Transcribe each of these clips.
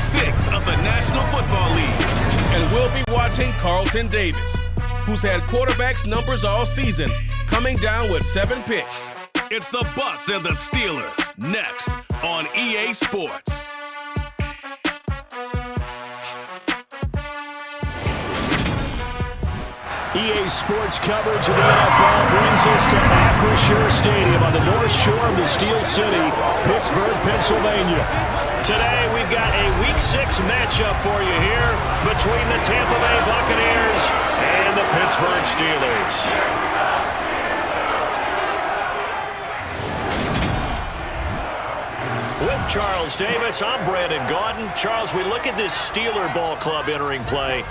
6 of the National Football League. And we'll be watching Carlton Davis, who's had quarterbacks numbers all season, coming down with 7 picks. It's the Bucs and the Steelers, next on EA Sports. EA Sports coverage of the NFL brings us to Acrisure Stadium on the north shore of the Steel City, Pittsburgh, Pennsylvania. Today, we've got a Week 6 matchup for you here between the Tampa Bay Buccaneers and the Pittsburgh Steelers. With Charles Davis, I'm Brandon Gaudin. Charles, we look at this Steeler ball club entering play.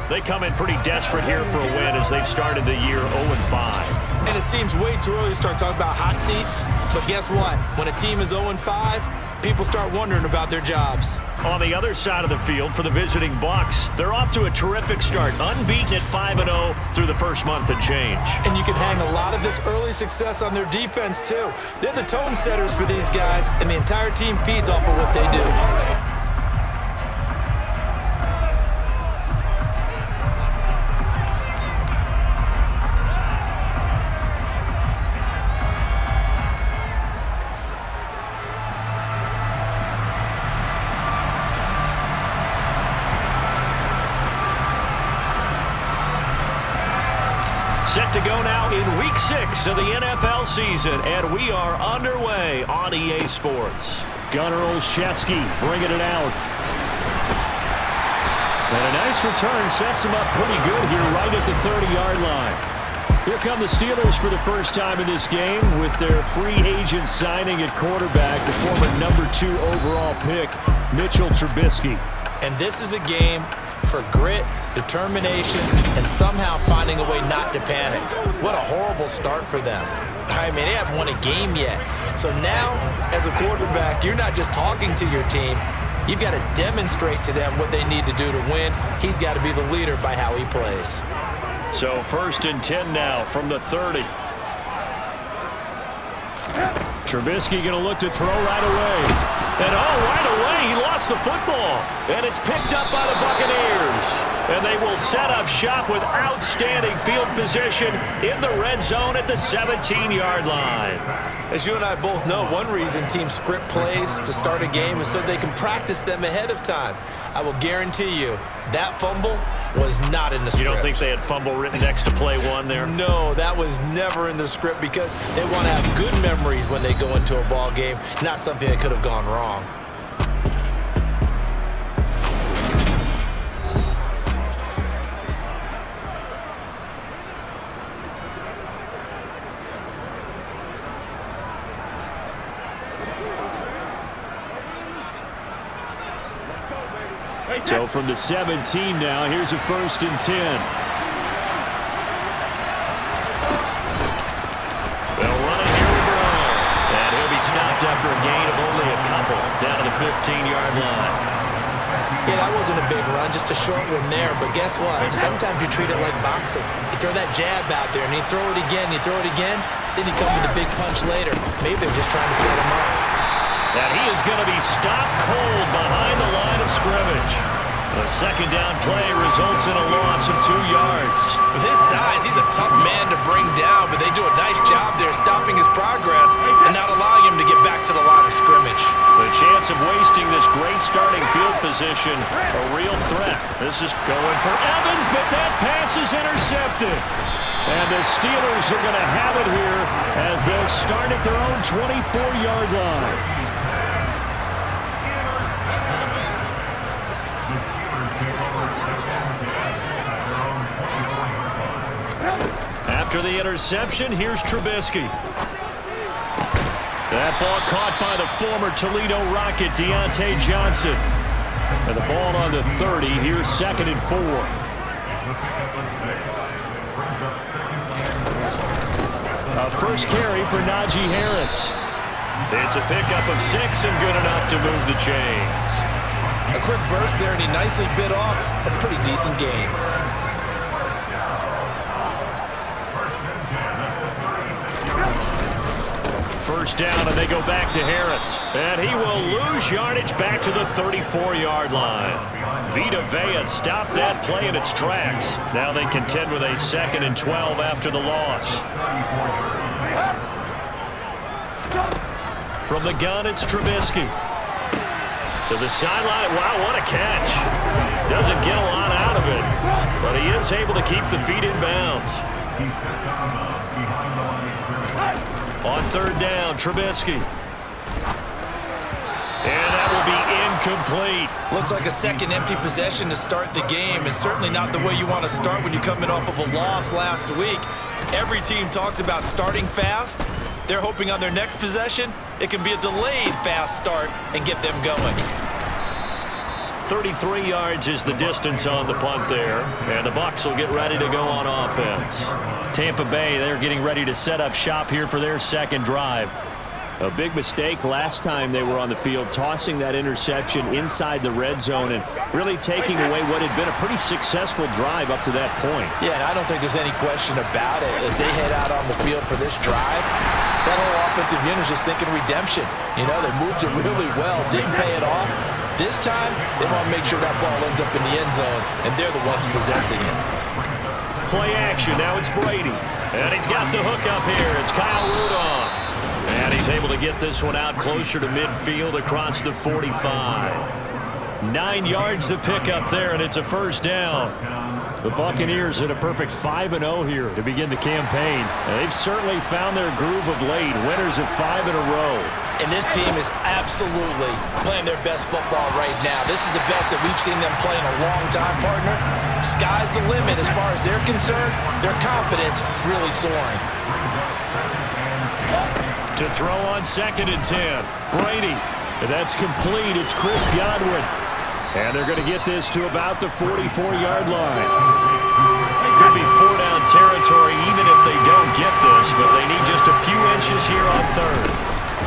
They come in pretty desperate here for a win as they've started the year 0-5. And it seems way too early to start talking about hot seats. But guess what? When a team is 0-5, people start wondering about their jobs. On the other side of the field for the visiting Bucs, they're off to a terrific start, unbeaten at 5-0 through the first month and change. And you can hang a lot of this early success on their defense, too. They're the tone setters for these guys, and the entire team feeds off of what they do. Set to go now in Week 6 of the NFL season, and we are underway on EA Sports. Gunnar Olszewski bringing it out. And a nice return sets him up pretty good here right at the 30-yard line. Here come the Steelers for the first time in this game with their free agent signing at quarterback, the former number 2 overall pick, Mitchell Trubisky. And this is a game for grit, determination, and somehow finding a way not to panic. What a horrible start for them. I mean, they haven't won a game yet. So now, as a quarterback, you're not just talking to your team. You've got to demonstrate to them what they need to do to win. He's got to be the leader by how he plays. So 1st and 10 now from the 30. Trubisky going to look to throw right away. And right away, he lost the football. And it's picked up by the Buccaneers. And they will set up shop with outstanding field position in the red zone at the 17-yard line. As you and I both know, one reason teams script plays to start a game is so they can practice them ahead of time. I will guarantee you that fumble was not in the script. You don't think they had fumble written next to play 1 there? No, that was never in the script because they want to have good memories when they go into a ball game, not something that could have gone wrong. So from the 17 now, here's a 1st and 10. They'll run it, here we go. And he'll be stopped after a gain of only a couple down to the 15-yard line. Yeah, that wasn't a big run, just a short one there. But guess what? Sometimes you treat it like boxing. You throw that jab out there, and you throw it again, then you come with a big punch later. Maybe they're just trying to set him up. And he is going to be stopped cold behind the line of scrimmage. The second down play results in a loss of 2 yards. With his size, he's a tough man to bring down, but they do a nice job there stopping his progress and not allowing him to get back to the line of scrimmage. The chance of wasting this great starting field position, a real threat. This is going for Evans, but that pass is intercepted. And the Steelers are going to have it here as they'll start at their own 24-yard line. After the interception, here's Trubisky. That ball caught by the former Toledo Rocket, Deontay Johnson. And the ball on the 30, here's 2nd and 4. A first carry for Najee Harris. It's a pickup of 6 and good enough to move the chains. A quick burst there, and he nicely bit off a pretty decent gain. first down, and they go back to Harris. And he will lose yardage back to the 34-yard line. Vita Vea stopped that play in its tracks. Now they contend with a 2nd and 12 after the loss. From the gun, it's Trubisky. To the sideline. Wow, what a catch. Doesn't get a lot out of it, but he is able to keep the feet in bounds. On 3rd down, Trubisky. And that will be incomplete. Looks like a second empty possession to start the game, and certainly not the way you want to start when you're coming off of a loss last week. Every team talks about starting fast. They're hoping on their next possession, it can be a delayed fast start and get them going. 33 yards is the distance on the punt there, and the Bucs will get ready to go on offense. Tampa Bay, they're getting ready to set up shop here for their second drive. A big mistake last time they were on the field, tossing that interception inside the red zone and really taking away what had been a pretty successful drive up to that point. Yeah, and I don't think there's any question about it. As they head out on the field for this drive, that whole offensive unit is just thinking redemption. You know, they moved it really well, didn't pay it off. This time, they want to make sure that ball ends up in the end zone, and they're the ones possessing it. Play action, now it's Brady. And he's got the hook up here. It's Kyle Rudolph. And he's able to get this one out closer to midfield across the 45. 9 yards to pick up there, and it's a first down. The Buccaneers hit a perfect 5-0 here to begin the campaign. And they've certainly found their groove of late, winners of 5 in a row. And this team is absolutely playing their best football right now. This is the best that we've seen them play in a long time, partner. Sky's the limit as far as they're concerned. Their confidence really soaring. To throw on 2nd and 10. Brady. And that's complete. It's Chris Godwin. And they're going to get this to about the 44-yard line. Could be 4-down territory even if they don't get this, but they need just a few inches here on 3rd.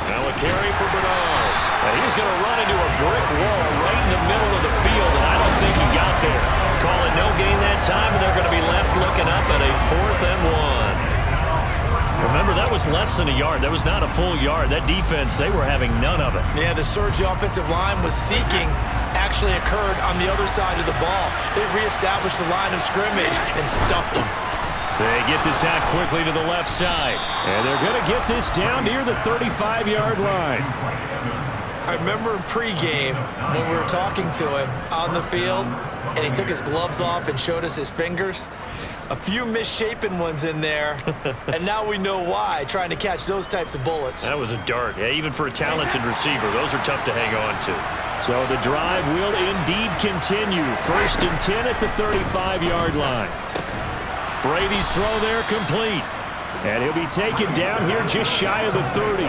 Now a carry for Bernard. And he's going to run into a brick wall right in the middle of the field, and I don't think he got there. Call it no gain that time, and they're going to be left looking up at a 4th and 1. Remember, that was less than a yard. That was not a full yard. That defense, they were having none of it. Yeah, the surge the offensive line was seeking actually occurred on the other side of the ball. They reestablished the line of scrimmage and stuffed them. They get this out quickly to the left side. And they're going to get this down near the 35-yard line. I remember in pregame when we were talking to him on the field, and he took his gloves off and showed us his fingers. A few misshapen ones in there, and now we know why, trying to catch those types of bullets. That was a dart. Yeah, even for a talented receiver, those are tough to hang on to. So the drive will indeed continue. 1st and 10 at the 35-yard line. Brady's throw there complete. And he'll be taken down here just shy of the 30.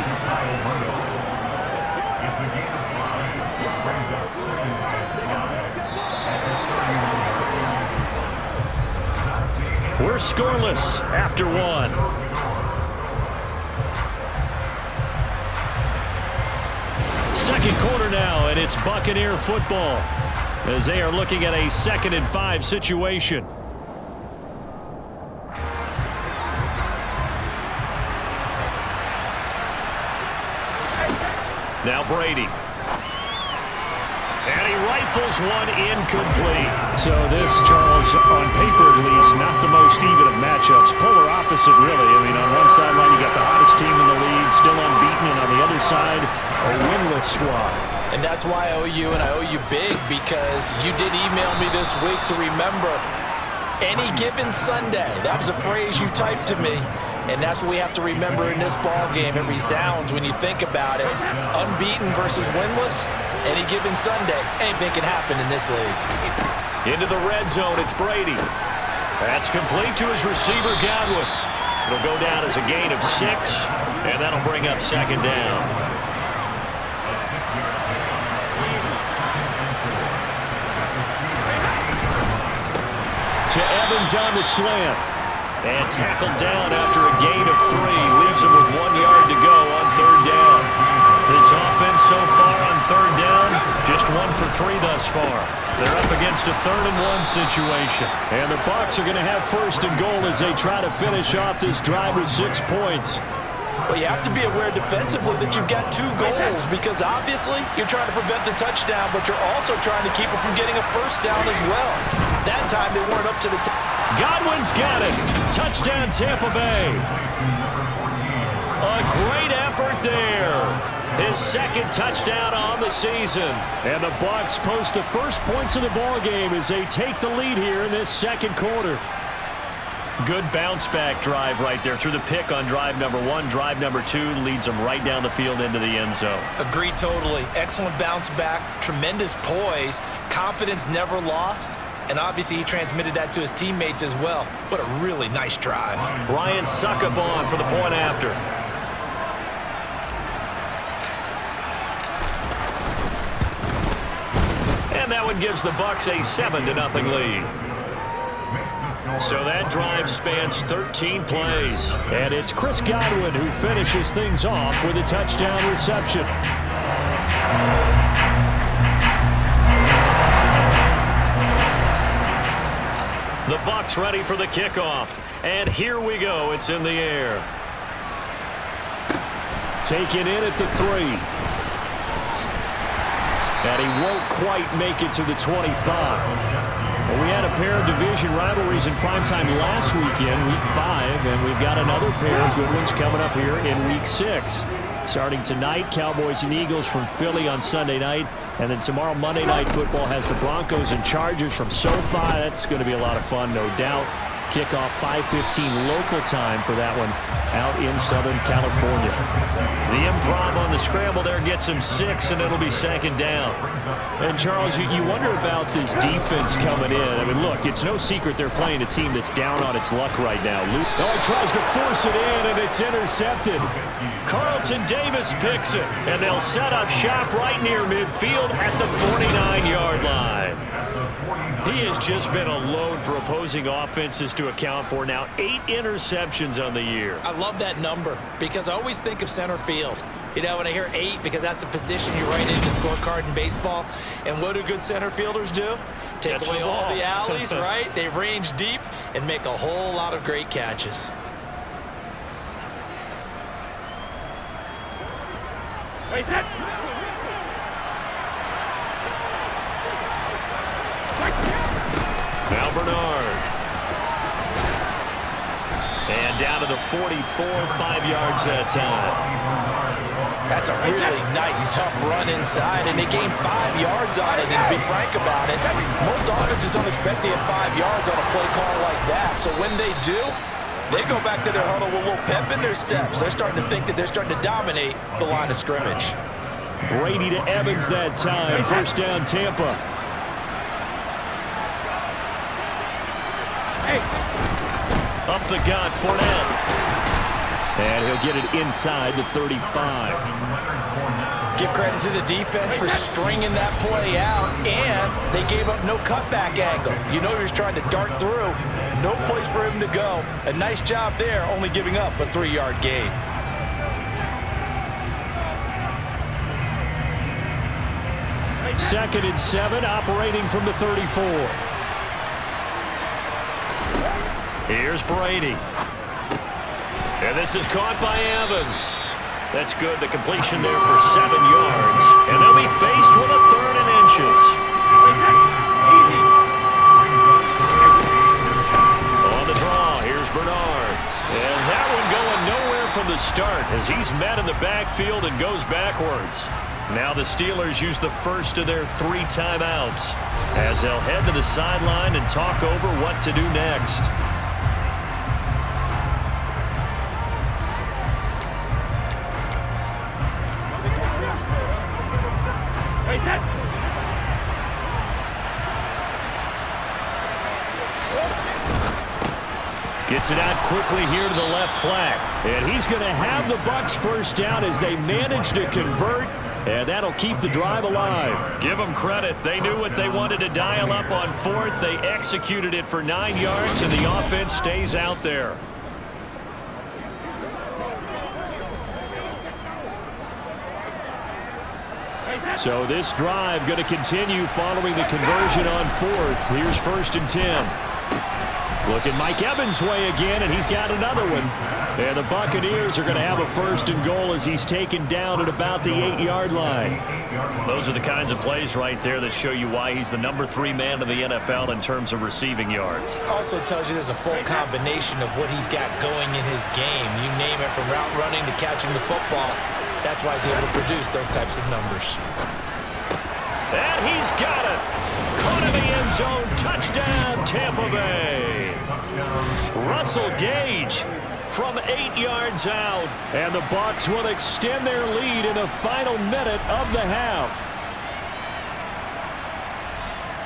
We're scoreless after 1. Second quarter now, and it's Buccaneer football as they are looking at a 2nd and 5 situation. Now Brady. And he rifles one incomplete. So this, Charles, on paper at least, not the most even of matchups. Polar opposite, really. I mean, on one sideline, you got the hottest team in the league, still unbeaten, and on the other side, a winless squad. And that's why I owe you, and I owe you big, because you did email me this week to remember any given Sunday. That was a phrase you typed to me. And that's what we have to remember in this ball game. It resounds when you think about it. Unbeaten versus winless, any given Sunday, anything can happen in this league. Into the red zone, it's Brady. That's complete to his receiver, Godwin. It'll go down as a gain of 6, and that'll bring up 2nd down. To Evans on the slant. And tackled down after a gain of 3. Leaves him with 1 yard to go on 3rd down. This offense so far on 3rd down, just 1 for 3 thus far. They're up against a 3rd and 1 situation. And the Bucs are going to have 1st and goal as they try to finish off this drive with 6 points. Well, you have to be aware defensively that you've got 2 goals because obviously you're trying to prevent the touchdown, but you're also trying to keep it from getting a first down as well. That time they weren't up to the Godwin's got it. Touchdown, Tampa Bay. A great effort there. His second touchdown on the season. And the Bucs post the first points of the ball game as they take the lead here in this second quarter. Good bounce-back drive right there through the pick on drive number 1. Drive number 2 leads them right down the field into the end zone. Agree totally. Excellent bounce back, tremendous poise, confidence never lost, and obviously he transmitted that to his teammates as well. What a really nice drive. Ryan Suckup on for the point after. And that one gives the Bucs a 7-0 lead. So that drive spans 13 plays. And it's Chris Godwin who finishes things off with a touchdown reception. The Bucs ready for the kickoff. And here we go. It's in the air. Taken in at the 3. And he won't quite make it to the 25. Well, we had a pair of division rivalries in primetime last weekend, Week 5, and we've got another pair of good ones coming up here in Week 6. Starting tonight, Cowboys and Eagles from Philly on Sunday night, and then tomorrow, Monday Night Football has the Broncos and Chargers from SoFi. That's going to be a lot of fun, no doubt. Kickoff 5:15 local time for that one out in Southern California. The improv on the scramble there gets him 6, and it'll be second down. And, Charles, you wonder about this defense coming in. I mean, look, it's no secret they're playing a team that's down on its luck right now. He tries to force it in, and it's intercepted. Carlton Davis picks it, and they'll set up shop right near midfield at the 49-yard line. He has just been a load for opposing offenses to account for. Now 8 interceptions on the year. I love that number because I always think of center field. You know, when I hear 8, because that's the position you write into scorecard in baseball. And what do good center fielders do? Take away all the alleys, right? They range deep and make a whole lot of great catches. Now Bernard. And down to the 44, 5 yards that time. That's a really nice, tough run inside, and they gained 5 yards on it. And to be frank about it, most offenses don't expect to get 5 yards on a play call like that. So when they do, they go back to their huddle with a little pep in their steps. They're starting to think that they're starting to dominate the line of scrimmage. Brady to Evans that time. First down, Tampa. Up the gut, Fournette. And he'll get it inside the 35. Give credit to the defense for stringing that play out, and they gave up no cutback angle. You know he was trying to dart through. No place for him to go. A nice job there, only giving up a 3-yard gain. Second and 7, operating from the 34. Here's Brady. And this is caught by Evans. That's good. The completion there for 7 yards. And they'll be faced with a 3rd and inches. On the draw, here's Bernard. And that one going nowhere from the start as he's met in the backfield and goes backwards. Now the Steelers use the first of their 3 timeouts as they'll head to the sideline and talk over what to do next. Gets it out quickly here to the left flank. And he's going to have the Bucs first down as they manage to convert. And that'll keep the drive alive. Give them credit. They knew what they wanted to dial up on 4th. They executed it for 9 yards, and the offense stays out there. So this drive going to continue following the conversion on 4th. Here's 1st and 10. Look at Mike Evans' way again, and he's got another one. And the Buccaneers are going to have a 1st and goal as he's taken down at about the 8-yard line. Those are the kinds of plays right there that show you why he's the number 3 man in the NFL in terms of receiving yards. Also tells you there's a full combination of what he's got going in his game. You name it, from route running to catching the football. That's why he's able to produce those types of numbers. And he's got it. Caught in the end zone. Touchdown, Tampa Bay. Russell Gage from 8 yards out. And the Bucs will extend their lead in the final minute of the half.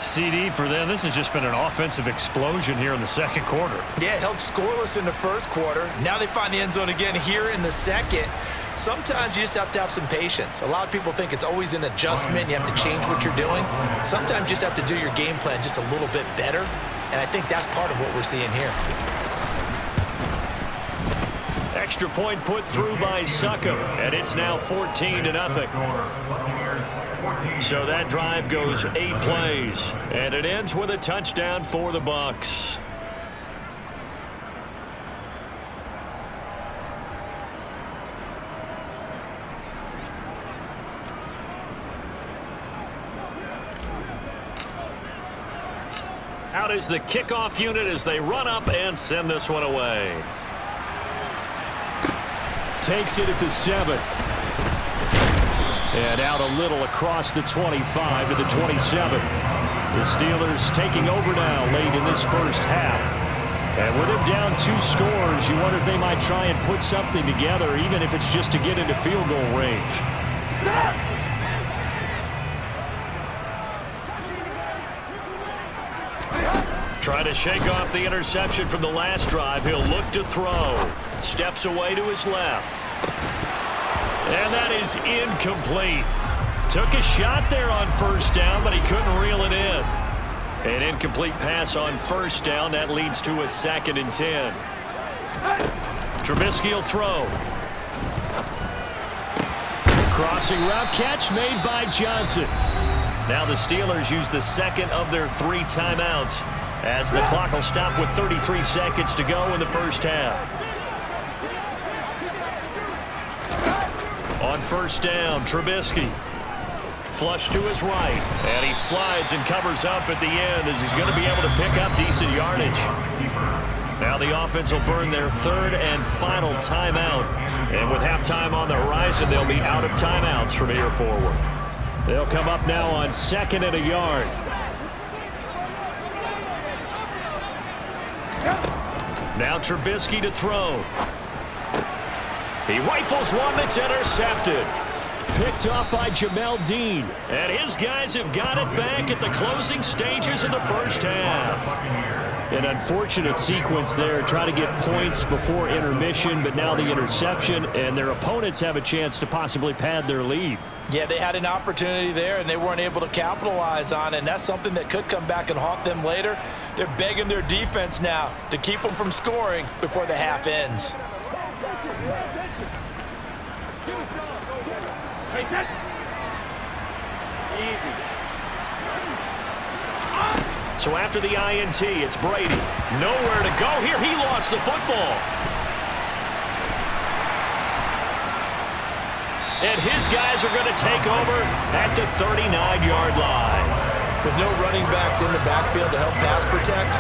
CD for them. This has just been an offensive explosion here in the second quarter. Yeah, held scoreless in the first quarter. Now they find the end zone again here in the second. Sometimes you just have to have some patience. A lot of people think it's always an adjustment. You have to change what you're doing. Sometimes you just have to do your game plan just a little bit better. And I think that's part of what we're seeing here. Extra point put through by Succop, and it's now 14-0. So that drive goes 8 plays, and it ends with a touchdown for the Bucs. Out is the kickoff unit as they run up and send this one away. Takes it at the 7. And out a little across the 25 to the 27. The Steelers taking over now late in this first half. And with them down 2 scores, you wonder if they might try and put something together, even if it's just to get into field goal range. Trying to shake off the interception from the last drive. He'll look to throw. Steps away to his left. And that is incomplete. Took a shot there on first down, but he couldn't reel it in. An incomplete pass on first down. That leads to a 2nd and 10. Trubisky will throw. Crossing route catch made by Johnson. Now the Steelers use the 2nd of their 3 timeouts, as the clock will stop with 33 seconds to go in the first half. On first down, Trubisky. Flush to his right. And he slides and covers up at the end as he's going to be able to pick up decent yardage. Now the offense will burn their 3rd and final timeout. And with halftime on the horizon, they'll be out of timeouts from here forward. They'll come up now on 2nd and a yard. Now Trubisky to throw. He rifles one that's intercepted. Picked off by Jamel Dean. And his guys have got it back at the closing stages of the first half. An unfortunate sequence there. Try to get points before intermission, but now the interception, and their opponents have a chance to possibly pad their lead. Yeah, they had an opportunity there, and they weren't able to capitalize on it, and that's something that could come back and haunt them later. They're begging their defense now to keep them from scoring before the half ends. So after the INT, it's Brady. Nowhere to go here. He lost the football. And his guys are going to take over at the 39-yard line. With no running backs in the backfield to help pass protect,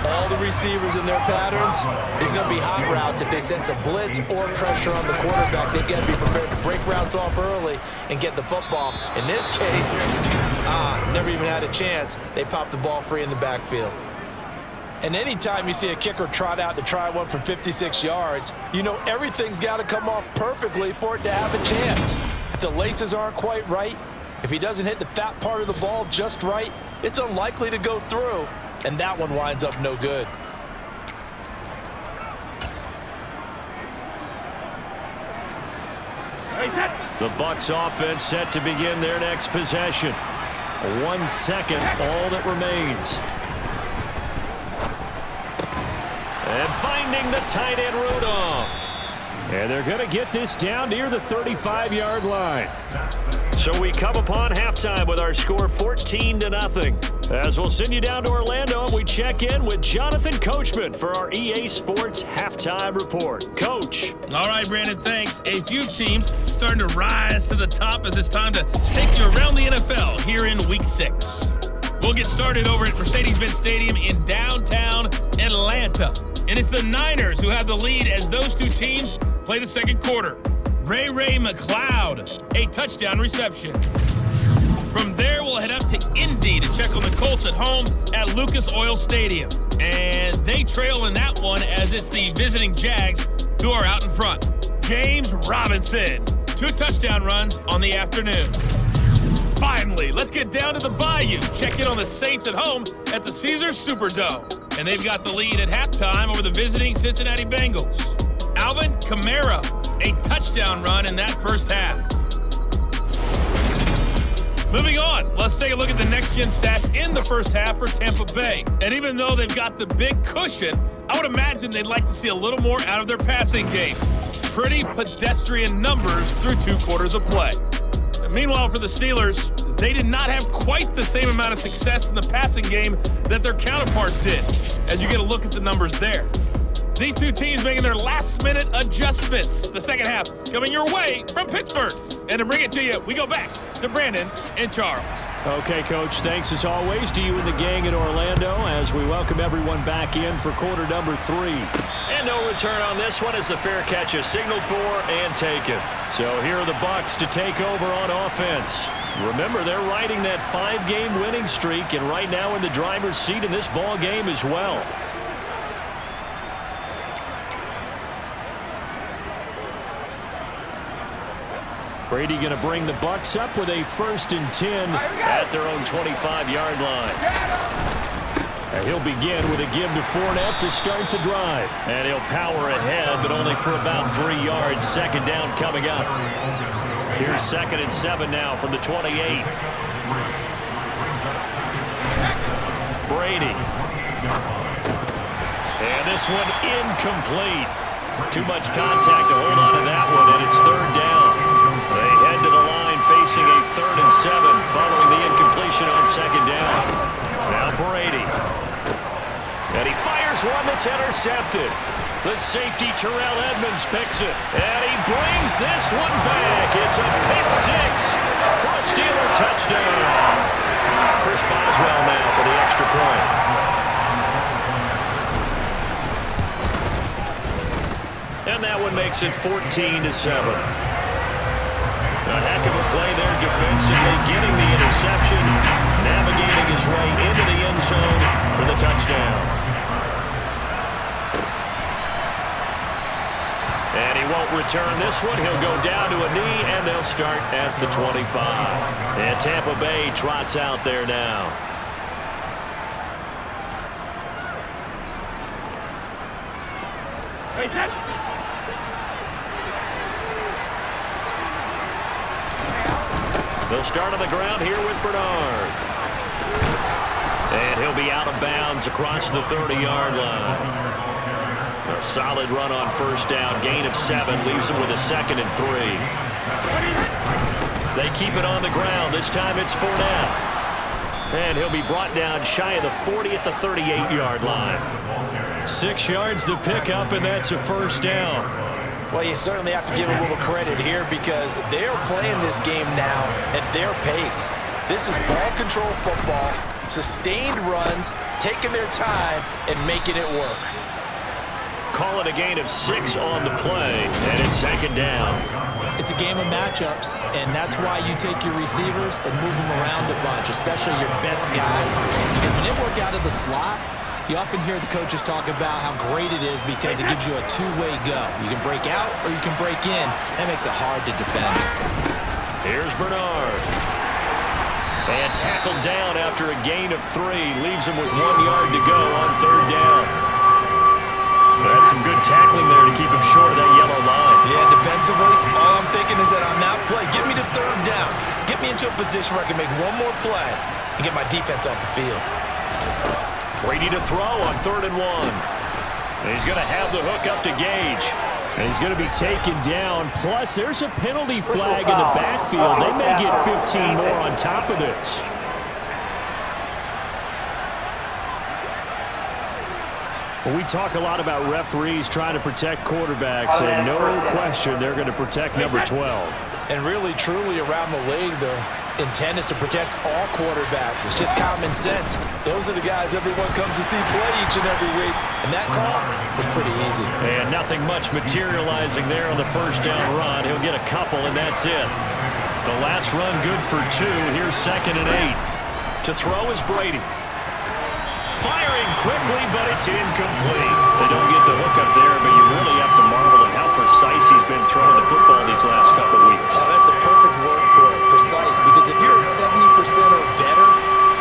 all the receivers in their patterns, it's going to be hot routes. If they sense a blitz or pressure on the quarterback, they've got to be prepared to break routes off early and get the football. In this case, never even had a chance. They popped the ball free in the backfield. And anytime you see a kicker trot out to try one from 56 yards, you know everything's got to come off perfectly for it to have a chance. If the laces aren't quite right, if he doesn't hit the fat part of the ball just right, it's unlikely to go through. And that one winds up no good. The Bucs offense set to begin their next possession. 1 second, all that remains. And finding the tight end Rudolph. And they're going to get this down near the 35-yard line. So we come upon halftime with our score 14-0. As we'll send you down to Orlando, and we check in with Jonathan Coachman for our EA Sports Halftime Report. Coach. All right, Brandon, thanks. A few teams starting to rise to the top as it's time to take you around the NFL here in Week 6. We'll get started over at Mercedes-Benz Stadium in downtown Atlanta. And it's the Niners who have the lead as those two teams play the second quarter. Ray McLeod, a touchdown reception. From there, we'll head up to Indy to check on the Colts at home at Lucas Oil Stadium. And they trail in that one as it's the visiting Jags who are out in front. James Robinson, 2 touchdown runs on the afternoon. Finally, let's get down to the Bayou. Check in on the Saints at home at the Caesars Superdome. And they've got the lead at halftime over the visiting Cincinnati Bengals. Alvin Kamara, a touchdown run in that first half. Moving on, let's take a look at the next-gen stats in the first half for Tampa Bay. And even though they've got the big cushion, I would imagine they'd like to see a little more out of their passing game. Pretty pedestrian numbers through 2 quarters of play. And meanwhile, for the Steelers, they did not have quite the same amount of success in the passing game that their counterparts did, as you get a look at the numbers there. These two teams making their last-minute adjustments. The second half coming your way from Pittsburgh. And to bring it to you, we go back to Brandon and Charles. Okay, Coach, thanks as always to you and the gang in Orlando as we welcome everyone back in for quarter number 3. And no return on this one as the fair catch is signaled for and taken. So here are the Bucs to take over on offense. Remember, they're riding that 5-game winning streak and right now in the driver's seat in this ball game as well. Brady going to bring the Bucs up with a 1st and 10 at their own 25-yard line. And he'll begin with a give to Fournette to start the drive. And he'll power ahead, but only for about 3 yards. Second down coming up. Here's 2nd and 7 now from the 28. Brady. And this one incomplete. Too much contact to hold on to that one, and it's 3rd down. They head to the line facing a 3rd and 7 following the incompletion on 2nd down. Now Brady. And he fires one that's intercepted. The safety Terrell Edmonds picks it. And he brings this one back. It's a pick 6 for a Steeler touchdown. Chris Boswell now for the extra point. And that one makes it 14-7. A heck of a play there defensively, getting the interception, navigating his way into the end zone for the touchdown. And he won't return this one. He'll go down to a knee, and they'll start at the 25. And Tampa Bay trots out there now. They'll start on the ground here with Bernard. And he'll be out of bounds across the 30-yard line. A solid run on 1st down. Gain of 7 leaves him with a 2nd and 3. They keep it on the ground. This time it's Fournette. And he'll be brought down shy of the 40 at the 38-yard line. 6 yards the pickup, and that's a 1st down. Well, you certainly have to give a little credit here because they're playing this game now at their pace. This is ball control football, sustained runs, taking their time, and making it work. Call it a gain of 6 on the play, and it's 2nd down. It's a game of matchups, and that's why you take your receivers and move them around a bunch, especially your best guys. And when they work out of the slot, you often hear the coaches talk about how great it is because it gives you a 2-way go. You can break out or you can break in. That makes it hard to defend. Here's Bernard. And tackled down after a gain of 3. Leaves him with 1 yard to go on 3rd down. That's some good tackling there to keep him short of that yellow line. Yeah, defensively, all I'm thinking is that on that play, get me to 3rd down. Get me into a position where I can make one more play and get my defense off the field. Brady to throw on 3rd and 1. And he's going to have the hook up to Gage. And he's going to be taken down. Plus, there's a penalty flag in the backfield. They may get 15 more on top of this. Well, we talk a lot about referees trying to protect quarterbacks, and no question they're going to protect number 12. And really, truly, around the league, the intent is to protect all quarterbacks. It's just common sense. Those are the guys everyone comes to see play each and every week. And that call was pretty easy. And nothing much materializing there on the first down run. He'll get a couple, and that's it. The last run good for 2. Here's 2nd and 8. To throw is Brady. Firing quickly, but it's incomplete. They don't get the hook up there, but you really have to marvel at how precise he's been throwing the football these last couple of weeks. Oh, that's a perfect word for it, precise, because if you're at 70% or better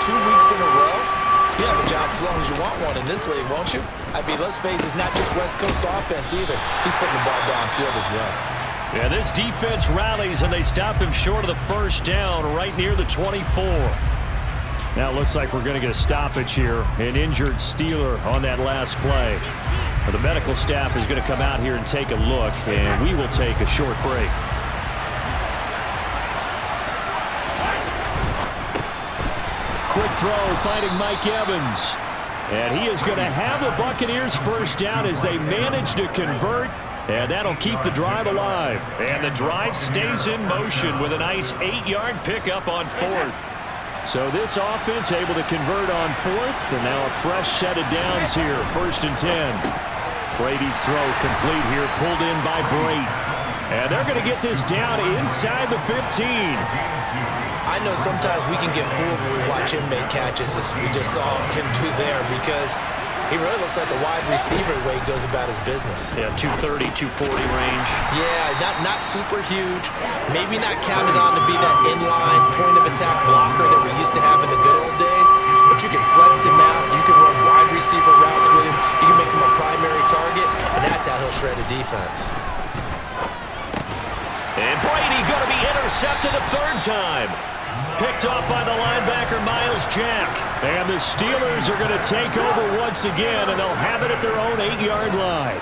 2 weeks in a row, you have a job as long as you want one in this league, won't you? I mean, let's face it, it's not just West Coast offense either. He's putting the ball downfield as well. Yeah, this defense rallies, and they stop him short of the first down right near the 24. Now it looks like we're going to get a stoppage here. An injured Steeler on that last play. The medical staff is going to come out here and take a look, and we will take a short break. Quick throw, finding Mike Evans. And he is going to have the Buccaneers first down as they manage to convert. And that'll keep the drive alive. And the drive stays in motion with a nice 8-yard pickup on 4th. So this offense able to convert on 4th, and now a fresh set of downs here, 1st and 10. Brady's throw complete here, pulled in by Brady. And they're going to get this down inside the 15. I know sometimes we can get fooled when we watch him make catches, as we just saw him do there, because he really looks like a wide receiver the way he goes about his business. Yeah, 230, 240 range. Yeah, not super huge. Maybe not counted on to be that inline point-of-attack blocker that we used to have in the good old days. But you can flex him out. You can run wide receiver routes with him. You can make him a primary target, and that's how he'll shred a defense. And Brady going to be intercepted a 3rd time. Picked off by the linebacker, Miles Jack. And the Steelers are going to take over once again, and they'll have it at their own 8-yard line.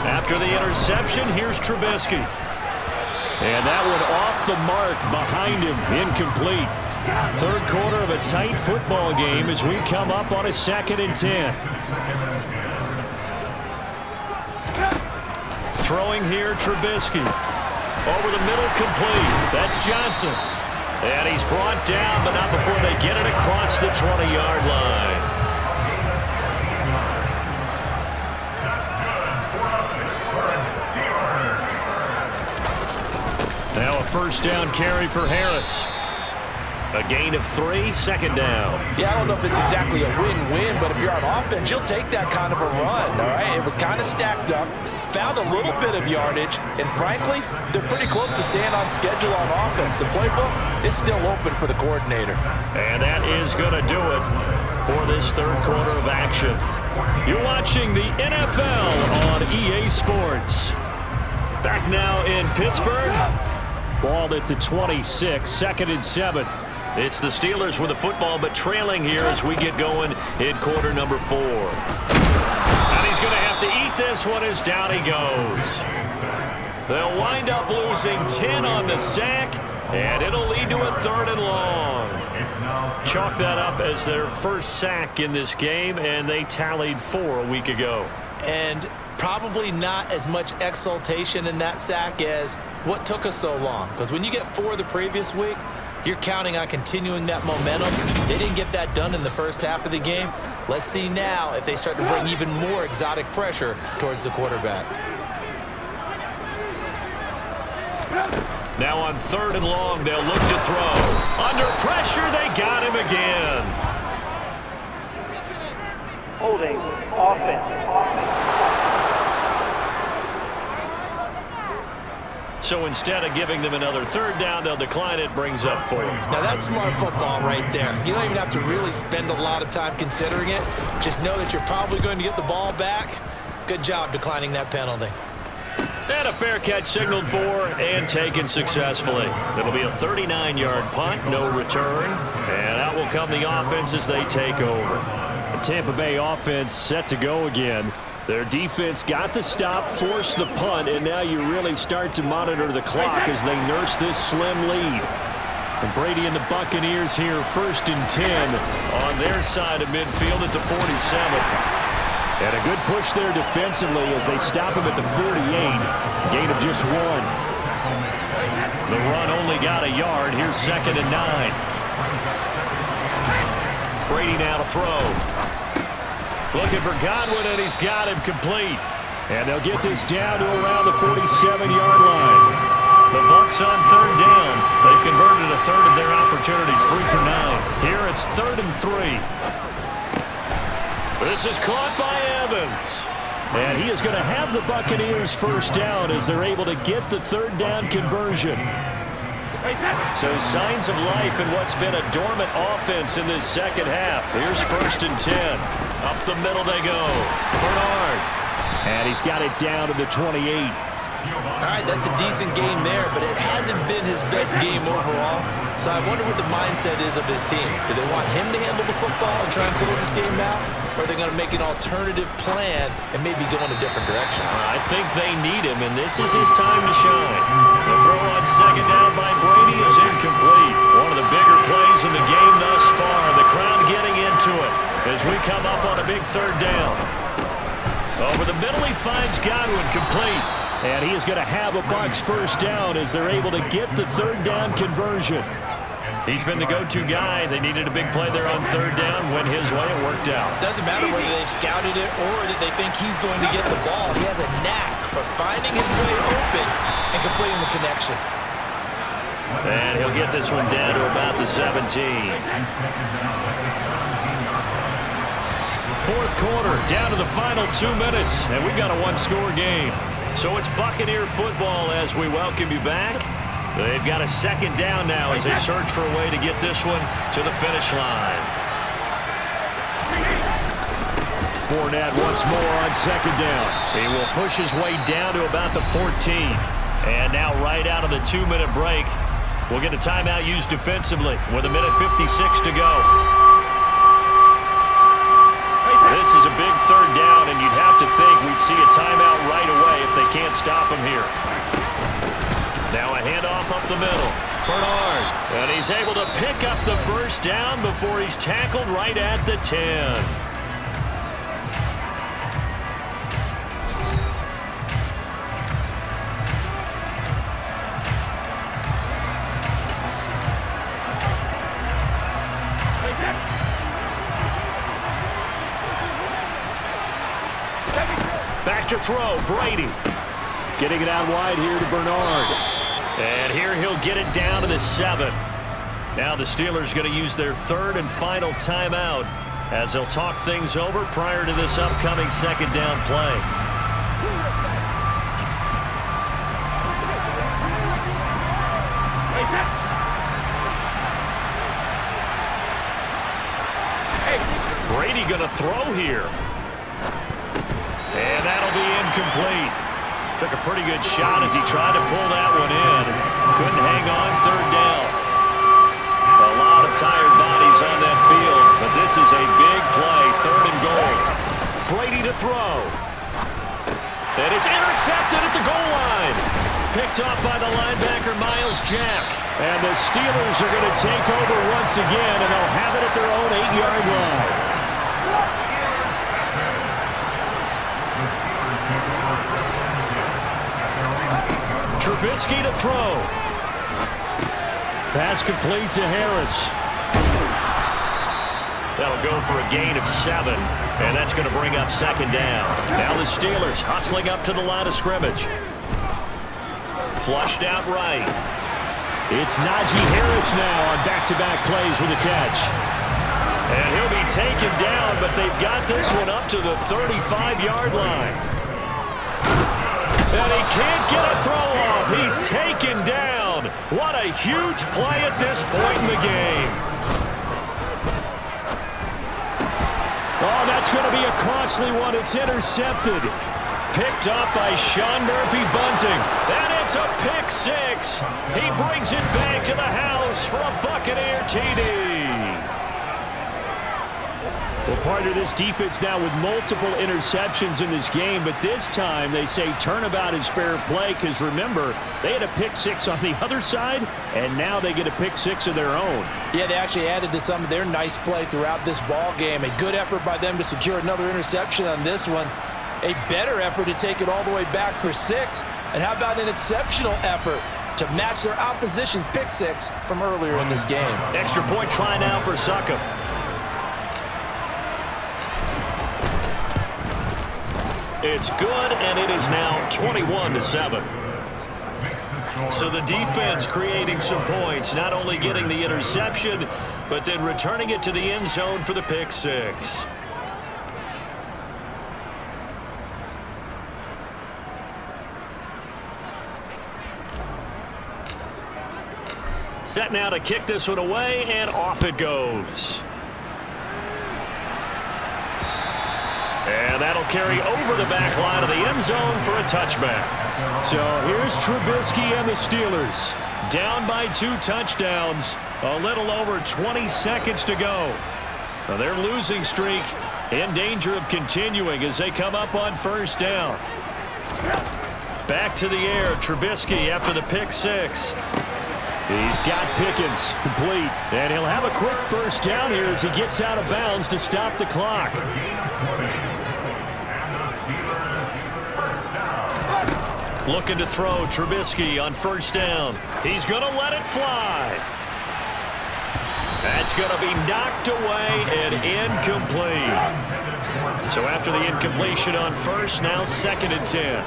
After the interception, here's Trubisky. And that one off the mark behind him, incomplete. 3rd quarter of a tight football game as we come up on a 2nd and 10. Throwing here, Trubisky. Over the middle, complete. That's Johnson. And he's brought down, but not before they get it across the 20-yard line. Now a first down carry for Harris. A gain of 3, 2nd down. Yeah, I don't know if it's exactly a win-win, but if you're on offense, you'll take that kind of a run, all right? It was kind of stacked up, found a little bit of yardage, and frankly, they're pretty close to staying on schedule on offense. The playbook is still open for the coordinator. And that is going to do it for this 3rd quarter of action. You're watching the NFL on EA Sports. Back now in Pittsburgh. Ball at the 26, 2nd and 7. It's the Steelers with the football, but trailing here as we get going in quarter number 4. And he's going to have to eat this one as down he goes. They'll wind up losing 10 on the sack, and it'll lead to a 3rd and long. Chalk that up as their first sack in this game, and they tallied 4 a week ago. And probably not as much exultation in that sack as what took us so long. Because when you get 4 the previous week, you're counting on continuing that momentum. They didn't get that done in the first half of the game. Let's see now if they start to bring even more exotic pressure towards the quarterback. Now on 3rd and long, they'll look to throw. Under pressure, they got him again. Holding offense. So instead of giving them another 3rd down, they'll decline it, brings up 4. Now that's smart football right there. You don't even have to really spend a lot of time considering it. Just know that you're probably going to get the ball back. Good job declining that penalty. And a fair catch signaled for and taken successfully. It'll be a 39-yard punt, no return. And out will come the offense as they take over. The Tampa Bay offense set to go again. Their defense got the stop, forced the punt, and now you really start to monitor the clock as they nurse this slim lead. And Brady and the Buccaneers here, 1st and 10 on their side of midfield at the 47. And a good push there defensively as they stop him at the 48. Gain of just 1. The run only got a yard. Here's 2nd and 9. Brady now to throw. Looking for Godwin, and he's got him complete. And they'll get this down to around the 47-yard line. The Bucs on 3rd down. They've converted a third of their opportunities, 3 for 9. Here it's 3rd and 3. This is caught by Evans. And he is going to have the Buccaneers 1st down as they're able to get the 3rd down conversion. So signs of life in what's been a dormant offense in this 2nd half. Here's 1st and 10. Up the middle they go. Bernard. And he's got it down to the 28. All right, that's a decent game there, but it hasn't been his best game overall. So I wonder what the mindset is of his team. Do they want him to handle the football and try and close this game out? Or are they going to make an alternative plan and maybe go in a different direction? I think they need him, and this is his time to shine. The throw on 2nd down by Brady is incomplete. One of the bigger plays in the game thus far. The crowd getting into it as we come up on a big 3rd down. Over the middle, he finds Godwin complete. And he is going to have a Bucs 1st down as they're able to get the 3rd down conversion. He's been the go-to guy. They needed a big play there on 3rd down. Went his way. It worked out. Doesn't matter whether they scouted it or that they think he's going to get the ball. He has a knack for finding his way open and completing the connection. And he'll get this one down to about the 17. 4th quarter, down to the final 2 minutes, and we've got a 1-score game. So it's Buccaneer football as we welcome you back. They've got a 2nd down now as they search for a way to get this one to the finish line. Fournette once more on 2nd down. He will push his way down to about the 14. And now right out of the 2-minute break, we'll get a timeout used defensively with 1:56 to go. This is a big 3rd down, and you'd have to think we'd see a timeout right away if they can't stop him here. Now a handoff up the middle. Bernard. And he's able to pick up the 1st down before he's tackled right at the 10. Back to throw, Brady. Getting it out wide here to Bernard. And here he'll get it down to the 7. Now the Steelers going to use their 3rd and final timeout as they'll talk things over prior to this upcoming 2nd down play. Brady going to throw here. And that'll be incomplete. Took a pretty good shot as he tried to pull that one in. Couldn't hang on 3rd down. A lot of tired bodies on that field, but this is a big play, 3rd and goal. Brady to throw. And it's intercepted at the goal line. Picked off by the linebacker, Miles Jack. And the Steelers are going to take over once again, and they'll have it at their own 8-yard line. Trubisky to throw. Pass complete to Harris. That'll go for a gain of 7, and that's going to bring up 2nd down. Now the Steelers hustling up to the line of scrimmage. Flushed out right. It's Najee Harris now on back-to-back plays with a catch. And he'll be taken down, but they've got this one up to the 35-yard line. And he can't get a throw off. He's taken down. What a huge play at this point in the game. Oh, that's going to be a costly one. It's intercepted. Picked up by Sean Murphy-Bunting. And it's a pick 6. He brings it back to the house for a Buccaneer TD. Well, part of this defense now with multiple interceptions in this game, but this time they say turnabout is fair play because, remember, they had a pick six on the other side, and now they get a pick six of their own. Yeah, they actually added to some of their nice play throughout this ball game. A good effort by them to secure another interception on this one. A better effort to take it all the way back for 6. And how about an exceptional effort to match their opposition's pick six from earlier in this game? Extra point try now for Succop. It's good, and it is now 21-7. So the defense creating some points, not only getting the interception, but then returning it to the end zone for the pick six. Set now to kick this one away, and off it goes. And that'll carry over the back line of the end zone for a touchback. So here's Trubisky and the Steelers. Down by 2 touchdowns. A little over 20 seconds to go. Now their losing streak in danger of continuing as they come up on first down. Back to the air, Trubisky after the pick six. He's got Pickens complete, and he'll have a quick first down here as he gets out of bounds to stop the clock. Looking to throw, Trubisky on first down. He's going to let it fly. That's going to be knocked away and incomplete. So after the incompletion on first, now 2nd and 10.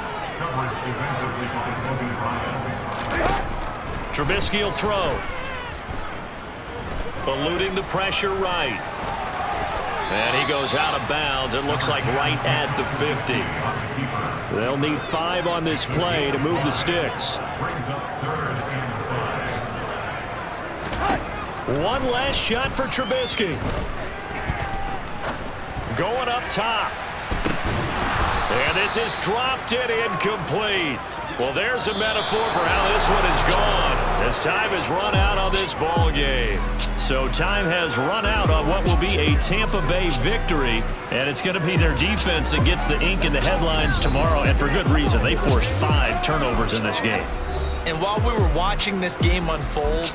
Trubisky will throw. Eluding the pressure right. And he goes out of bounds. It looks like right at the 50. They'll need 5 on this play to move the sticks. One last shot for Trubisky. Going up top. And this is dropped and incomplete. Well, there's a metaphor for how this one is gone, as time has run out on this ball game. So time has run out on what will be a Tampa Bay victory, and it's going to be their defense that gets the ink in the headlines tomorrow, and for good reason. They forced 5 turnovers in this game. And while we were watching this game unfold,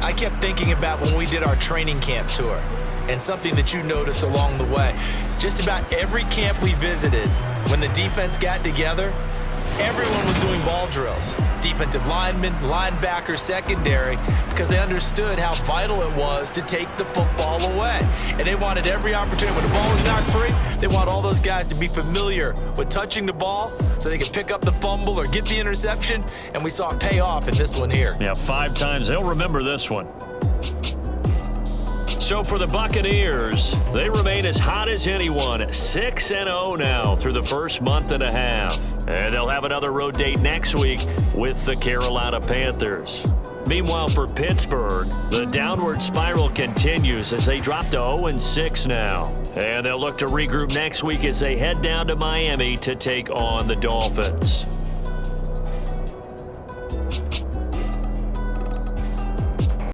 I kept thinking about when we did our training camp tour, and something that you noticed along the way. Just about every camp we visited, when the defense got together, everyone was doing ball drills. Defensive linemen, linebackers, secondary, because they understood how vital it was to take the football away. And they wanted every opportunity. When the ball was knocked free, they want all those guys to be familiar with touching the ball so they can pick up the fumble or get the interception. And we saw it pay off in this one here. Yeah, 5 times. They'll remember this one. So for the Buccaneers, they remain as hot as anyone, 6-0 now through the first month and a half. And they'll have another road date next week with the Carolina Panthers. Meanwhile, for Pittsburgh, the downward spiral continues as they drop to 0-6 now. And they'll look to regroup next week as they head down to Miami to take on the Dolphins.